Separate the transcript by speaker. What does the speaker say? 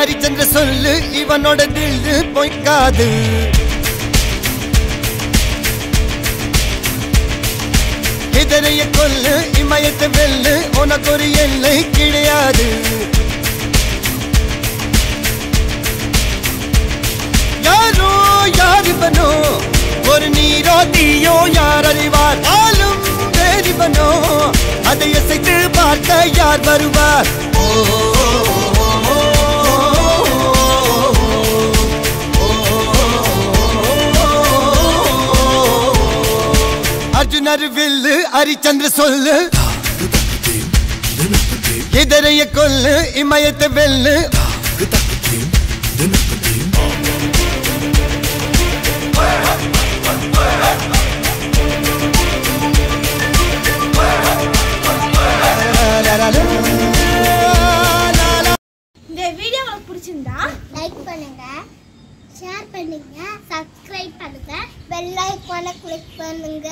Speaker 1: ஹரிச்சந்திர சொல்லு இவனோட தில்லு பொய்க்காது இதரைய கொல்லு இமயத்தை வெல்லு உனக்கு ஒரு எல்லை கிடையாது யாரோ யாரிவனோ ஒரு நீரோ தீயோ யார் அறிவார் ஆளும் வேறிவனோ அதை அசைத்து பார்க்க யார் வருவார் அர்ஜுனர் வில்லு ஹரிச்சந்திர சொல்லு இதரைய கொல்லு இமயத்தை வெல்லு
Speaker 2: இந்த வீடியோ உங்களுக்கு பிடிச்சிருந்தா லைக் பண்ணுங்க, ஷேர் பண்ணுங்க, சப்ஸ்கிரைப் பண்ணுங்க, பெல் ஐகானை கிளிக் பண்ணுங்க.